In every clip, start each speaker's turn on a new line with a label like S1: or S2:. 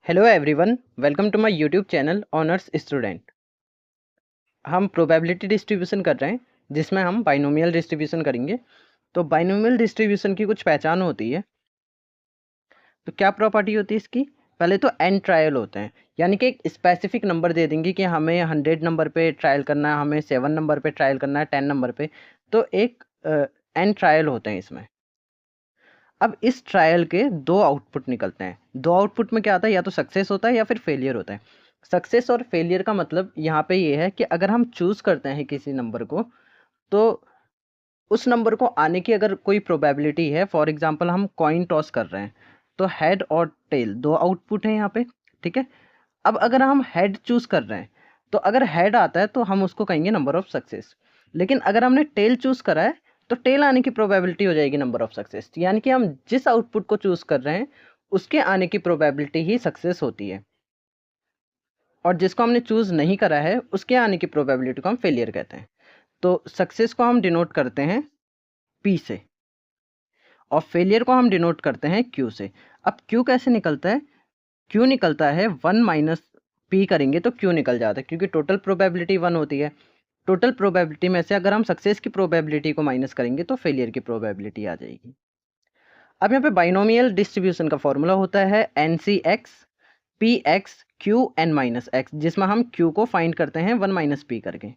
S1: Hello everyone, welcome to my YouTube channel honours student. हम probability distribution कर रहे हैं जिसमें हम बाइनोमियल डिस्ट्रीब्यूशन करेंगे। तो बाइनोमियल डिस्ट्रीब्यूशन की कुछ पहचान होती है। तो क्या प्रॉपर्टी होती है इसकी? पहले तो एन ट्रायल होते हैं, यानी कि एक स्पेसिफिक नंबर दे देंगे कि हमें 100 नंबर पे ट्रायल करना है, हमें 7 नंबर पे ट्रायल करना है, 10 नंबर पे। तो एक एन ट्रायल होते हैं इसमें। अब इस ट्रायल के दो आउटपुट निकलते हैं। दो आउटपुट में क्या आता है, या तो सक्सेस होता है या फिर फेलियर होता है। सक्सेस और फेलियर का मतलब यहाँ पे ये है कि अगर हम चूज करते हैं किसी नंबर को, तो उस नंबर को आने की अगर कोई प्रोबेबिलिटी है, फॉर एग्जांपल हम कॉइन टॉस कर रहे हैं, तो हेड और टेल दो आउटपुट है यहाँ पे। ठीक है। अब अगर हम हेड चूज कर रहे हैं, तो अगर हेड आता है तो हम उसको कहेंगे नंबर ऑफ सक्सेस। लेकिन अगर हमने टेल चूज करा है, तो टेल आने की प्रोबेबिलिटी हो जाएगी नंबर ऑफ सक्सेस। यानी कि हम जिस आउटपुट को चूज कर रहे हैं उसके आने की प्रोबेबिलिटी ही सक्सेस होती है, और जिसको हमने चूज नहीं करा है उसके आने की प्रोबेबिलिटी को हम फेलियर कहते हैं। तो सक्सेस को हम डिनोट करते हैं पी से, और फेलियर को हम डिनोट करते हैं क्यू से। अब क्यू कैसे निकलता है? क्यू निकलता है 1 माइनस पी करेंगे तो क्यू निकल जाता है, क्योंकि टोटल प्रोबेबिलिटी 1 होती है। टोटल प्रोबेबिलिटी में से अगर हम सक्सेस की प्रोबेबिलिटी को माइनस करेंगे तो फेलियर की प्रोबेबिलिटी आ जाएगी। अब यहाँ पे बाइनोमियल डिस्ट्रीब्यूशन का फॉर्मूला होता है n c x p x q n minus x, जिसमें हम क्यू को फाइंड करते हैं 1 माइनस पी करके।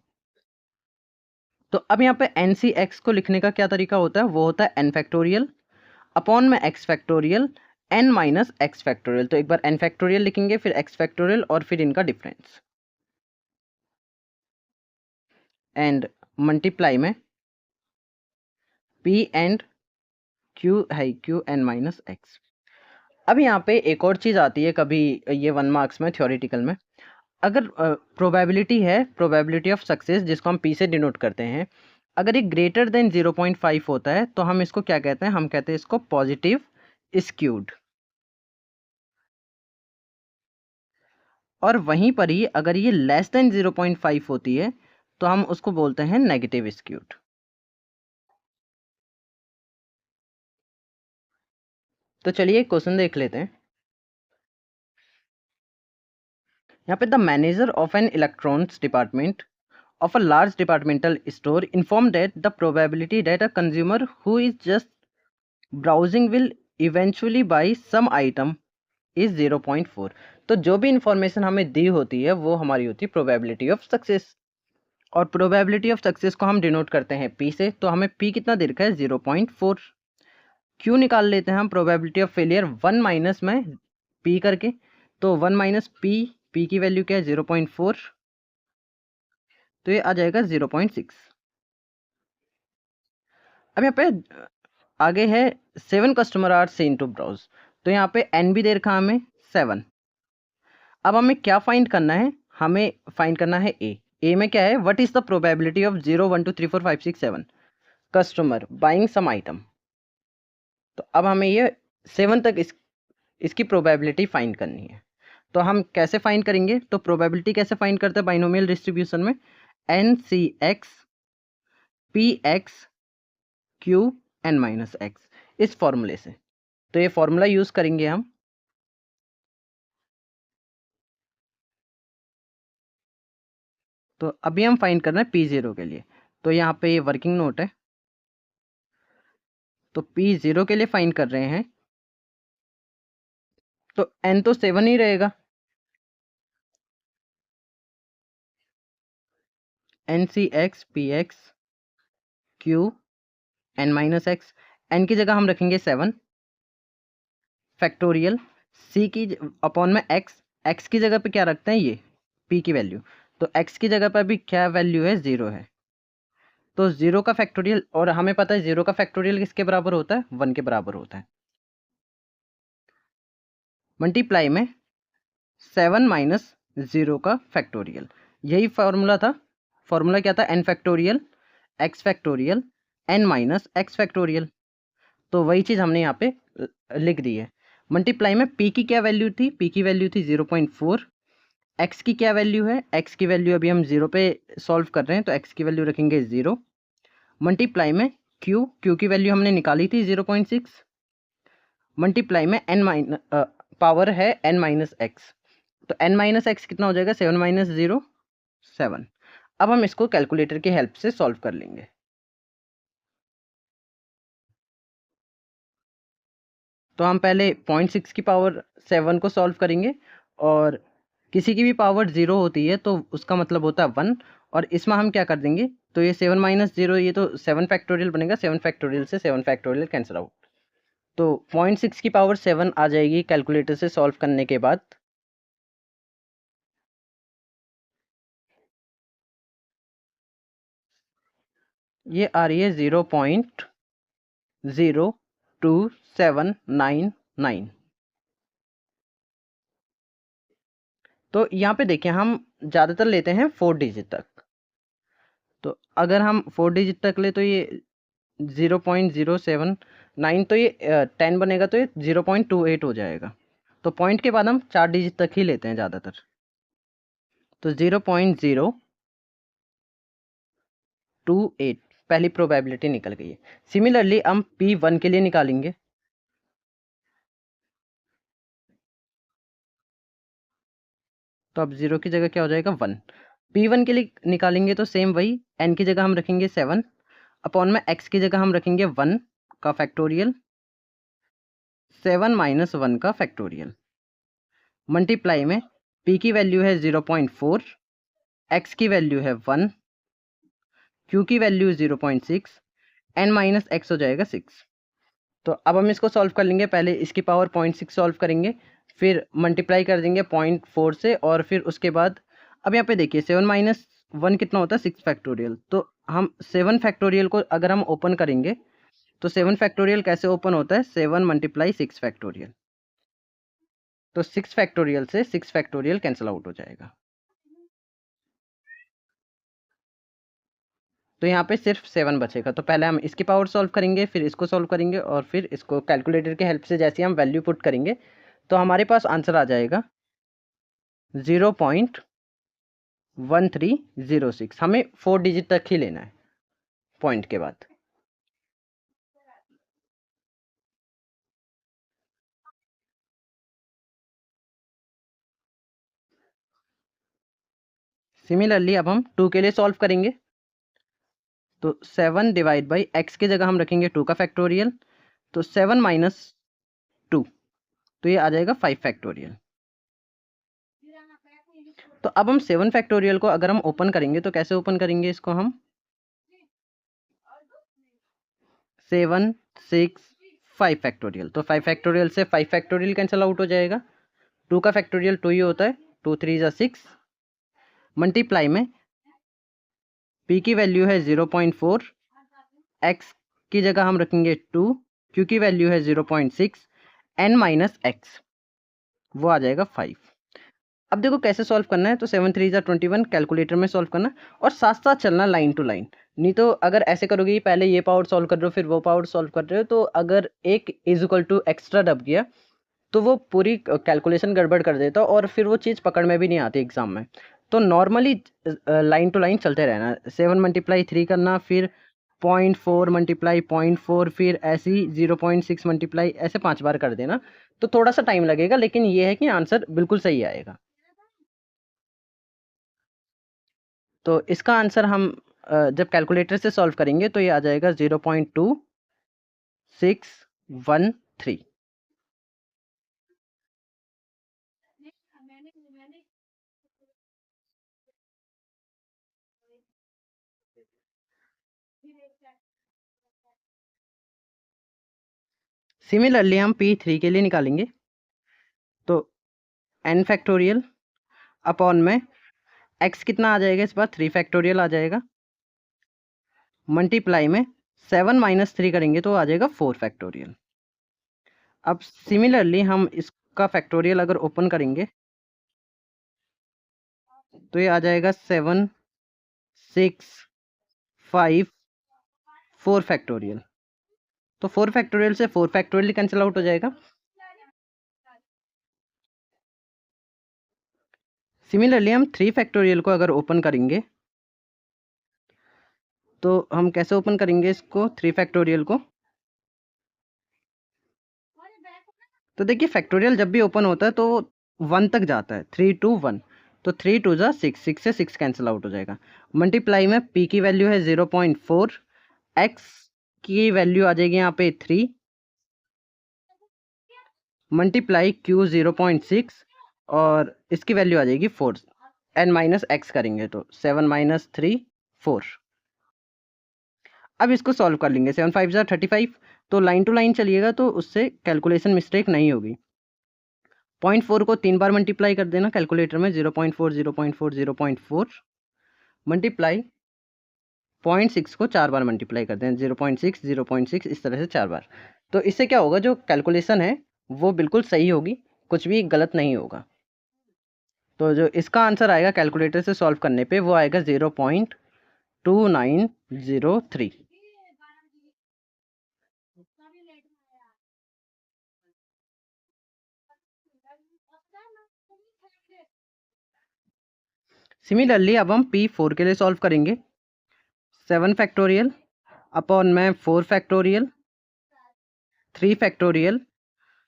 S1: तो अब यहाँ पे एन सी एक्स को लिखने का क्या तरीका होता है? वो होता है एन फैक्टोरियल अपॉन में x factorial n minus x factorial. तो एक बार एन फैक्टोरियल लिखेंगे, फिर एक्स फैक्टोरियल, और फिर इनका डिफरेंस, एंड मल्टीप्लाई में पी एंड क्यू है क्यू एन माइनस एक्स। अब यहाँ पे एक और चीज़ आती है कभी, ये 1 मार्क्स में थ्योरेटिकल में, अगर प्रोबेबिलिटी है, प्रोबेबिलिटी ऑफ सक्सेस जिसको हम पी से डिनोट करते हैं, अगर ये ग्रेटर देन 0.5 होता है तो हम इसको क्या कहते हैं? हम कहते हैं इसको पॉजिटिव स्क्यूड। और वहीं पर ही अगर ये लेस देन 0.5 होती है तो हम उसको बोलते हैं नेगेटिव स्क्यूड। तो चलिए एक क्वेश्चन देख लेते हैं। यहाँ पे the manager of an electronics department of a large departmental store informed that the probability that a consumer who is just browsing will eventually buy some item is 0.4। तो जो भी इंफॉर्मेशन हमें दी होती है वो हमारी होती है प्रोबेबिलिटी ऑफ सक्सेस, और प्रोबेबिलिटी ऑफ सक्सेस को हम डिनोट करते हैं पी से। तो हमें पी कितना दे रखा है? 0.4। क्यू निकाल लेते हैं हम, प्रोबेबिलिटी ऑफ फेलियर 1 माइनस में पी करके। तो 1 माइनस पी, पी की वैल्यू क्या है? 0.4। तो ये आ जाएगा 0.6। अब यहाँ पे आगे है 7 customer are seen to browse. तो यहाँ पे एन भी दे रखा हमें 7। अब हमें क्या फाइंड करना है? हमें फाइंड करना है ए में क्या है? What is the probability of 0 1 2 3 4 5 6 7 customer buying some item. तो अब हमें ये 7 तक इसकी प्रोबेबिलिटी फाइंड करनी है। तो हम कैसे फाइंड करेंगे? तो प्रोबेबिलिटी कैसे फाइंड करते हैं बाइनोमियल डिस्ट्रीब्यूशन में? N c x p x q n minus x, इस फॉर्मूले से। तो ये फॉर्मूला यूज करेंगे हम। तो अभी हम फाइंड कर रहे हैं P0 के लिए। तो यहाँ पे ये वर्किंग नोट है। तो P0 के लिए फाइंड कर रहे हैं, तो n तो 7 ही रहेगा। N c x p x q n minus x, n की जगह हम रखेंगे 7 फैक्टोरियल, सी की अपॉन में एक्स, एक्स की जगह पे क्या रखते हैं? ये p की वैल्यू। तो x की जगह पर भी क्या वैल्यू है? 0 है। तो 0 का फैक्टोरियल, और हमें पता है 0 का फैक्टोरियल किसके बराबर होता है? 1 के बराबर होता है। मल्टीप्लाई में 7 माइनस 0 का फैक्टोरियल, यही फॉर्मूला था। फॉर्मूला क्या था? N factorial x factorial n minus x factorial. तो वही चीज़ हमने यहाँ पे लिख दी है। मल्टीप्लाई में पी की क्या वैल्यू थी? पी की वैल्यू थी 0.4। एक्स की क्या वैल्यू है? एक्स की वैल्यू अभी हम 0 पे सॉल्व कर रहे हैं, तो एक्स की वैल्यू रखेंगे 0। मल्टीप्लाई में क्यू की वैल्यू हमने निकाली थी 0.6। मल्टीप्लाई में एन माइनस पावर है n माइनस एक्स, तो n माइनस एक्स कितना हो जाएगा, 7 माइनस 0 7। अब हम इसको कैलकुलेटर की हेल्प से सॉल्व कर लेंगे। तो हम पहले 0.6 की पावर 7 को सॉल्व करेंगे, और किसी की भी पावर 0 होती है तो उसका मतलब होता है 1, और इसमें हम क्या कर देंगे, तो ये 7 माइनस 0, ये तो 7 फैक्टोरियल बनेगा, 7 फैक्टोरियल से 7 फैक्टोरियल कैंसिल आउट, तो 0.6 की पावर 7 आ जाएगी कैलकुलेटर से सॉल्व करने के बाद। ये आ रही है 0.02799। तो यहाँ पे देखिए हम ज़्यादातर लेते हैं 4 डिजिट तक, तो अगर हम 4 डिजिट तक ले तो ये 0.079, तो ये 10 बनेगा तो ये 0.28 हो जाएगा। तो पॉइंट के बाद हम 4 डिजिट तक ही लेते हैं ज़्यादातर, तो 0.028 पहली प्रोबेबिलिटी निकल गई है। सिमिलरली हम P1 के लिए निकालेंगे, तो अब 0 की जगह क्या हो जाएगा 1। P1 के लिए निकालेंगे तो सेम वही, n की जगह हम रखेंगे 7, अपॉन में x की जगह हम रखेंगे 1 का फैक्टोरियल, 7 माइनस 1 का फैक्टोरियल, मल्टीप्लाई में p की वैल्यू है 0.4, x की वैल्यू है 1, q की वैल्यू 0.6, n माइनस x हो जाएगा 6। तो अब हम इसको सॉल्व कर लेंगे, पहले इसकी पावर 0.6 सॉल्व करेंगे, फिर मल्टीप्लाई कर देंगे 0.4 से, और फिर उसके बाद अब यहाँ पे देखिए 7 माइनस 1 कितना होता है 6 फैक्टोरियल, तो हम 7 फैक्टोरियल को अगर हम ओपन करेंगे तो 7 फैक्टोरियल कैसे ओपन होता है, 7 मल्टीप्लाई 6 फैक्टोरियल, तो 6 फैक्टोरियल से 6 फैक्टोरियल कैंसिल आउट हो जाएगा। तो यहाँ पे सिर्फ 7 बचेगा, तो पहले हम इसकी पावर सॉल्व करेंगे, फिर इसको सॉल्व करेंगे, और फिर इसको कैलकुलेटर की हेल्प से जैसे हम वैल्यू पुट करेंगे तो हमारे पास आंसर आ जाएगा 0.1306। हमें 4 डिजिट तक ही लेना है पॉइंट के बाद। सिमिलरली अब हम 2 के लिए सॉल्व करेंगे, तो 7 डिवाइड बाई एक्स की जगह हम रखेंगे 2 का फैक्टोरियल, तो 7 माइनस 2, तो ये आ जाएगा 5 फैक्टोरियल। तो अब हम 7 फैक्टोरियल को अगर हम ओपन करेंगे तो कैसे ओपन करेंगे इसको, हम 7 6 5 फैक्टोरियल, तो 5 फैक्टोरियल से 5 फैक्टोरियल कैंसिल आउट हो जाएगा, 2 का फैक्टोरियल 2 ही होता है, 2 3 जा 6, मल्टीप्लाई में p की वैल्यू है 0.4, x की जगह हम रखेंगे 2, q की वैल्यू है 0.6, n माइनस एक्स वो आ जाएगा 5। अब देखो कैसे सॉल्व करना है, तो 7 3 जा 21 कैलकुलेटर में सॉल्व करना, और साथ साथ चलना लाइन टू लाइन, नहीं तो अगर ऐसे करोगे कि पहले ये पावर सॉल्व कर रहे हो फिर वो पावर सॉल्व कर रहे हो, तो अगर एक इज इक्वल टू एक्स्ट्रा दब गया तो वो पूरी कैलकुलेशन गड़बड़ कर देता, और फिर वो चीज़ पकड़ में भी नहीं आती एग्जाम में। तो नॉर्मली लाइन टू लाइन चलते रहना, 7 मल्टीप्लाई 3 करना, फिर 0.4 मल्टीप्लाई 0.4, फिर ऐसे ही 0.6 मल्टीप्लाई, ऐसे 5 बार कर देना, तो थोड़ा सा टाइम लगेगा, लेकिन ये है कि आंसर बिल्कुल सही आएगा। तो इसका आंसर हम जब कैलकुलेटर से सॉल्व करेंगे तो ये आ जाएगा 0.2613। सिमिलरली हम P3 के लिए निकालेंगे, तो n फैक्टोरियल अपॉन में x कितना आ जाएगा, इस बार 3 फैक्टोरियल आ जाएगा, मल्टीप्लाई में 7 माइनस 3 करेंगे तो आ जाएगा 4 फैक्टोरियल। अब सिमिलरली हम इसका फैक्टोरियल अगर ओपन करेंगे तो ये आ जाएगा 7 6 5 4 फैक्टोरियल, तो 4 फैक्टोरियल से 4 फैक्टोरियल कैंसिल आउट हो जाएगा। सिमिलरली हम 3 फैक्टोरियल को अगर ओपन करेंगे तो हम कैसे ओपन करेंगे इसको, 3 फैक्टोरियल को, तो देखिए फैक्टोरियल जब भी ओपन होता है तो 1 तक जाता है, 3 to 1। तो 3 2 जा 6, 6 से 6 कैंसिल आउट हो जाएगा। मल्टीप्लाई में p की वैल्यू है 0.4, x की वैल्यू आ जाएगी यहाँ पे 3, मल्टीप्लाई q 0.6 और इसकी वैल्यू आ जाएगी 4, n माइनस एक्स करेंगे तो 7 माइनस 3 4। अब इसको सॉल्व कर लेंगे। 7 5 35, तो लाइन टू लाइन चलिएगा तो उससे कैलकुलेशन मिस्टेक नहीं होगी। 0.4 को 3 बार मल्टीप्लाई कर देना कैलकुलेटर में, 0.4 0.4 0.4, मल्टीप्लाई 0.6 को 4 बार मल्टीप्लाई कर दें, 0.6 0.6, इस तरह से 4 बार। तो इससे क्या होगा, जो कैलकुलेशन है वो बिल्कुल सही होगी, कुछ भी गलत नहीं होगा। तो जो इसका आंसर आएगा कैलकुलेटर से सॉल्व करने पे वो आएगा 0.2903। सिमिलरली अब हम P4 के लिए सॉल्व करेंगे। 7 फैक्टोरियल अपॉन में 4 फैक्टोरियल 3 फैक्टोरियल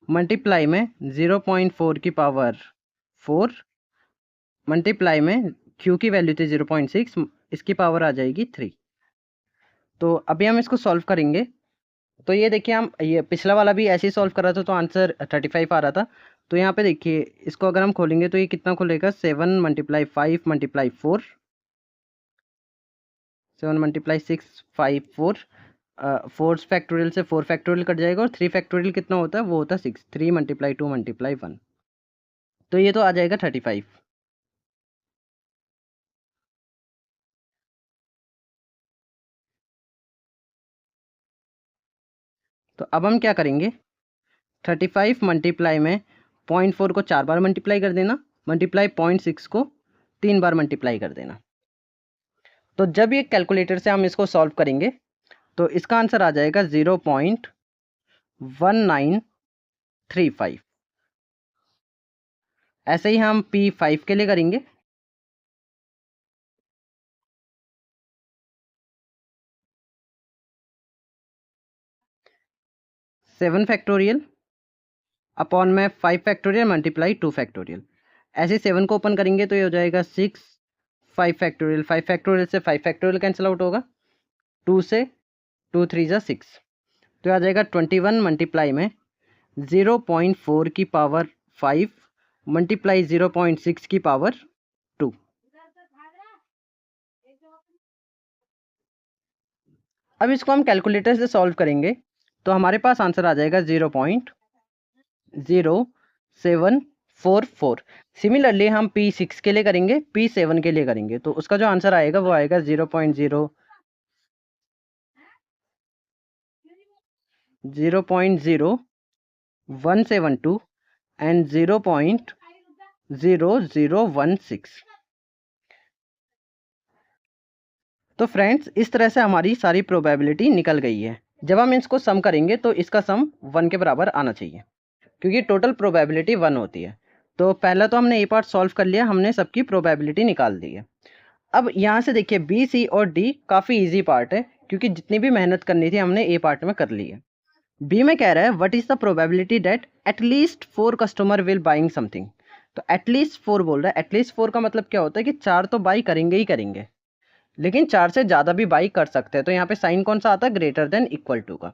S1: मल्टीप्लाई में 0.4 की पावर 4 मल्टीप्लाई में Q की वैल्यू थी 0.6, इसकी पावर आ जाएगी 3। तो अभी हम इसको सॉल्व करेंगे। तो ये देखिए, हम ये पिछला वाला भी ऐसे ही सॉल्व कर रहा था तो आंसर 35 आ रहा था। तो यहाँ पे देखिए इसको अगर हम खोलेंगे तो ये कितना खुलेगा, 7 मल्टीप्लाई 5 मल्टीप्लाई 4, 7 मल्टीप्लाई 6 5 4, 4 फैक्टोरियल से 4 फैक्टोरियल कट जाएगा और 3 फैक्टोरियल कितना होता है, वो होता है 6, 3 मल्टीप्लाई 2 मल्टीप्लाई 1, तो ये तो आ जाएगा 35। तो अब हम क्या करेंगे, 35 मल्टीप्लाई में 0.4 को 4 बार मल्टीप्लाई कर देना, मल्टीप्लाई 0.6 को 3 बार मल्टीप्लाई कर देना। तो जब ये कैलकुलेटर से हम इसको सॉल्व करेंगे तो इसका आंसर आ जाएगा 0.1935। ऐसे ही हम P5 के लिए करेंगे। 7 फैक्टोरियल अपॉन में 5 फैक्टोरियल मल्टीप्लाई 2 फैक्टोरियल। ऐसे 7 को ओपन करेंगे तो ये हो जाएगा 6, 5 फैक्टोरियल, 5 फैक्टोरियल से 5 फैक्टोरियल कैंसिल आउट होगा, 2 से 2 3 जा 6, तो आ जाएगा 21 मल्टीप्लाई में 0.4 की पावर 5 मल्टीप्लाई 0.6 की पावर 2। अब इसको हम कैलकुलेटर से सॉल्व करेंगे तो हमारे पास आंसर आ जाएगा 0.0744। सिमिलरली हम P6 के लिए करेंगे, P7 के लिए करेंगे तो उसका जो आंसर आएगा वो आएगा 0.0172 एंड 0.0016। तो फ्रेंड्स इस तरह से हमारी सारी प्रोबेबिलिटी निकल गई है। जब हम इसको सम करेंगे तो इसका सम 1 के बराबर आना चाहिए, क्योंकि टोटल प्रोबेबिलिटी 1 होती है। तो पहला तो हमने ये पार्ट सॉल्व कर लिया, हमने सबकी प्रोबेबिलिटी निकाल दी है। अब यहाँ से देखिए बी, सी और डी काफ़ी इजी पार्ट है, क्योंकि जितनी भी मेहनत करनी थी हमने ए पार्ट में कर ली है। बी में कह रहा है what is the probability that at least 4 customer will buying something. तो एटलीस्ट 4 बोल रहा है। एटलीस्ट 4 का मतलब क्या होता है कि 4 तो बाई करेंगे ही करेंगे, लेकिन 4 से ज़्यादा भी बाई कर सकते हैं। तो यहाँ पे साइन कौन सा आता है, ग्रेटर देन इक्वल टू का।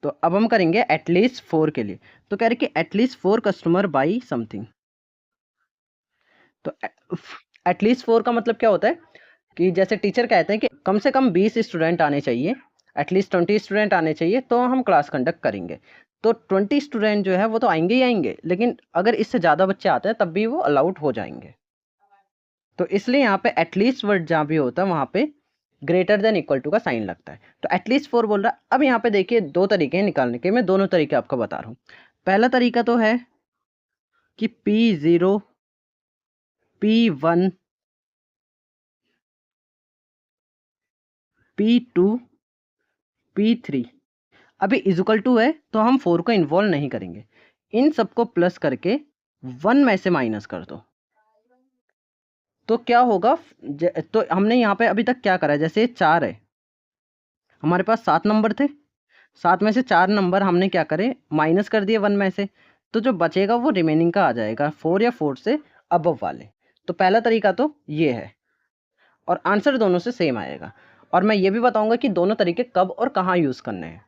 S1: तो अब हम करेंगे एटलीस्ट 4 के लिए। तो कह रहे कि एटलीस्ट 4 कस्टमर बाई समथिंग। तो एटलीस्ट 4 का मतलब क्या होता है कि जैसे टीचर कहते हैं कि कम से कम 20 स्टूडेंट आने चाहिए, एटलीस्ट 20 स्टूडेंट आने चाहिए तो हम क्लास कंडक्ट करेंगे। तो 20 स्टूडेंट जो है वो तो आएंगे ही आएंगे, लेकिन अगर इससे ज़्यादा बच्चे आते हैं तब भी वो अलाउड हो जाएंगे। तो इसलिए यहाँ पे एटलीस्ट वर्ड जहाँ भी होता है वहाँ पे ग्रेटर देन इक्वल टू का साइन लगता है। तो एटलीस्ट 4 बोल रहा है। अब यहाँ पे देखिए 2 तरीके हैं निकालने के, मैं दोनों तरीके आपको बता रहा हूँ। पहला तरीका तो है कि P0 P1 P2 P3 अभी इक्वल टू है तो हम 4 को इन्वॉल्व नहीं करेंगे। इन सबको प्लस करके 1 में से माइनस कर दो तो क्या होगा, तो हमने यहाँ पे अभी तक क्या करा है, जैसे 4 है, हमारे पास 7 नंबर थे, 7 में से 4 नंबर हमने क्या करे, माइनस कर दिए 1 में से, तो जो बचेगा वो रिमेनिंग का आ जाएगा, 4 या 4 से अबव वाले। तो पहला तरीका तो ये है, और आंसर दोनों से सेम आएगा। और मैं ये भी बताऊंगा कि दोनों तरीके कब और कहाँ यूज़ करने हैं।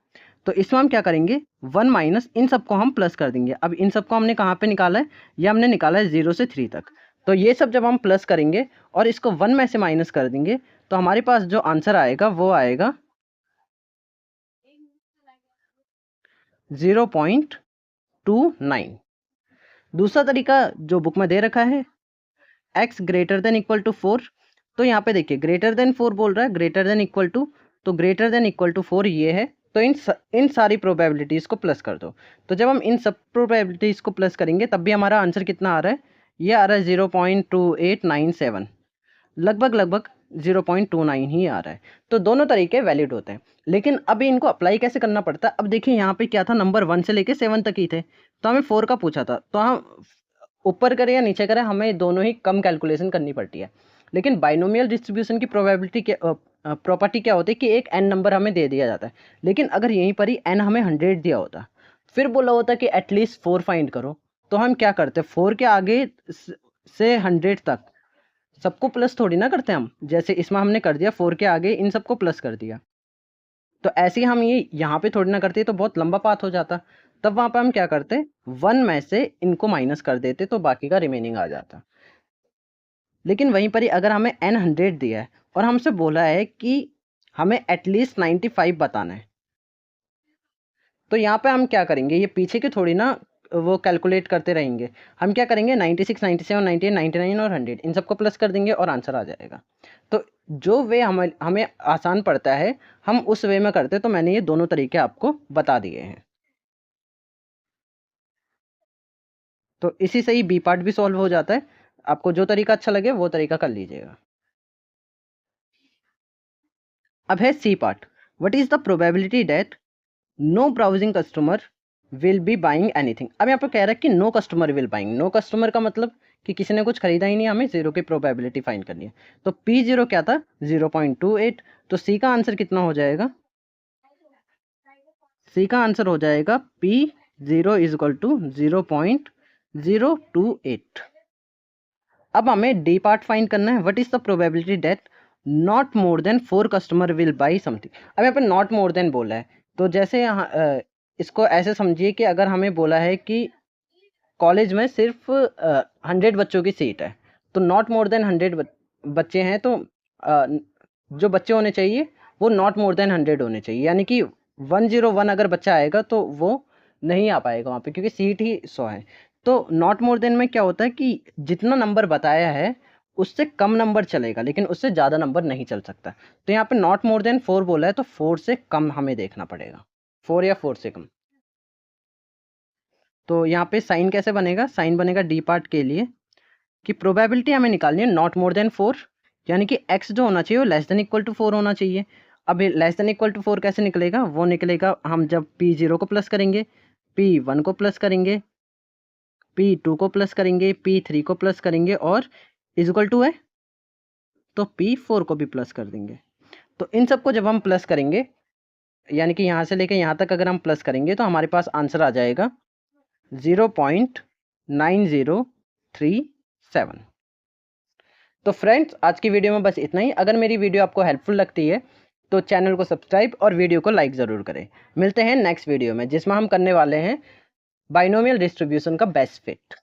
S1: तो इसमें हम क्या करेंगे, 1 माइनस इन सबको हम प्लस कर देंगे। अब इन सबको हमने कहाँ पे निकाला है, ये हमने निकाला है 0 से 3 तक। तो ये सब जब हम प्लस करेंगे और इसको 1 में से माइनस कर देंगे, तो हमारे पास जो आंसर आएगा वो आएगा 0.29। दूसरा तरीका जो बुक में दे रखा है, x greater than equal to 4। तो यहाँ पे देखिए ग्रेटर देन 4 बोल रहा है, ग्रेटर देन इक्वल टू, तो ग्रेटर देन इक्वल टू 4 ये है। तो इन सारी प्रोबेबिलिटीज़ को प्लस कर दो। तो जब हम इन सब प्रोबेबिलिटीज़ को प्लस करेंगे तब भी हमारा आंसर कितना आ रहा है, ये आ रहा है 0.2897, लगभग 0.29 ही आ रहा है। तो दोनों तरीके वैलिड होते हैं, लेकिन अभी इनको अप्लाई कैसे करना पड़ता है। अब देखिए यहाँ पे क्या था, नंबर 1 से लेके 7 तक ही थे, तो हमें 4 का पूछा था, तो हम ऊपर करें या नीचे करें, हमें दोनों ही कम कैलकुलेशन करनी पड़ती है। लेकिन बाइनोमियल डिस्ट्रीब्यूशन की प्रोबेबिलिटी क्या, प्रॉपर्टी क्या होती है कि एक n नंबर हमें दे दिया जाता है, लेकिन अगर यहीं पर ही n हमें 100 दिया होता, फिर बोला होता कि एटलीस्ट 4 फाइंड करो, तो हम क्या करते, 4 के आगे से 100 तक सबको प्लस थोड़ी ना करते हम, जैसे इसमें हमने कर दिया 4 के आगे इन सबको प्लस कर दिया। तो ऐसे ही हम ये यहाँ पे थोड़ी ना करते, तो बहुत लंबा पाथ हो जाता। तब वहाँ पे हम क्या करते, 1 में से इनको माइनस कर देते, तो बाकी का रिमेनिंग आ जाता। लेकिन वहीं पर ही अगर हमें n 100 दिया है और हमसे बोला है कि हमें एटलीस्ट 95 बताना है, तो यहाँ पे हम क्या करेंगे, ये पीछे की थोड़ी ना वो कैलकुलेट करते रहेंगे। हम क्या करेंगे, 96, 97, 98, 99 और 100 इन सबको प्लस कर देंगे और आंसर आ जाएगा। तो जो वे हमें आसान पड़ता है हम उस वे में करते। तो मैंने ये दोनों तरीके आपको बता दिए हैं। तो इसी से ही बी पार्ट भी सॉल्व हो जाता है। आपको जो तरीका अच्छा लगे वो तरीका कर लीजिएगा। अब है C part, what is the probability that no browsing customer will be buying anything. अब यहाँ पे कह रहा है कि no customer will buying. No customer का मतलब कि किसी ने कुछ खरीदा ही नहीं, हमें 0 की प्रोबेबिलिटी फाइंड करनी है। तो P0 क्या था, 0.28। तो सी का आंसर कितना हो जाएगा, सी का आंसर हो जाएगा P0 इज इक्वल टू 0.028। अब हमें डी पार्ट फाइंड करना है, what is the probability that not more than 4 customer will by something. अब यहाँ पे नॉट मोर देन बोला है, तो जैसे यहाँ इसको ऐसे समझिए कि अगर हमें बोला है कि कॉलेज में सिर्फ 100 बच्चों की सीट है, तो नॉट मोर देन 100 बच्चे हैं, तो जो बच्चे होने चाहिए वो नॉट मोर देन 100 होने चाहिए। यानी कि 101 अगर बच्चा आएगा तो वो नहीं आ पाएगा वहाँ पे, क्योंकि सीट ही 100 है। तो नॉट मोर देन में क्या होता है कि जितना नंबर बताया है उससे कम नंबर चलेगा, लेकिन उससे ज़्यादा नंबर नहीं चल सकता। तो यहाँ पे नॉट मोर देन 4 बोला है, तो 4 से कम हमें देखना पड़ेगा, 4 या 4 से कम। तो यहाँ पे साइन कैसे बनेगा, साइन बनेगा डी पार्ट के लिए कि प्रोबेबिलिटी हमें निकालनी है नॉट मोर देन 4, यानी कि x जो होना चाहिए वो लेस देन इक्वल टू 4 होना चाहिए। अब लेस देन इक्वल टू 4 कैसे निकलेगा, वो निकलेगा हम जब P0 को प्लस करेंगे, P1 को प्लस करेंगे, P2 को प्लस करेंगे, P3 को प्लस करेंगे और इज इक्वल टू है तो P4 को भी प्लस कर देंगे। तो इन सबको जब हम प्लस करेंगे, यानी कि यहाँ से लेके यहाँ तक अगर हम प्लस करेंगे, तो हमारे पास आंसर आ जाएगा 0.9037। तो फ्रेंड्स आज की वीडियो में बस इतना ही। अगर मेरी वीडियो आपको हेल्पफुल लगती है तो चैनल को सब्सक्राइब और वीडियो को लाइक ज़रूर करें। मिलते हैं नेक्स्ट वीडियो में, जिसमें हम करने वाले हैं बाइनोमियल डिस्ट्रीब्यूशन का बेस्ट फिट।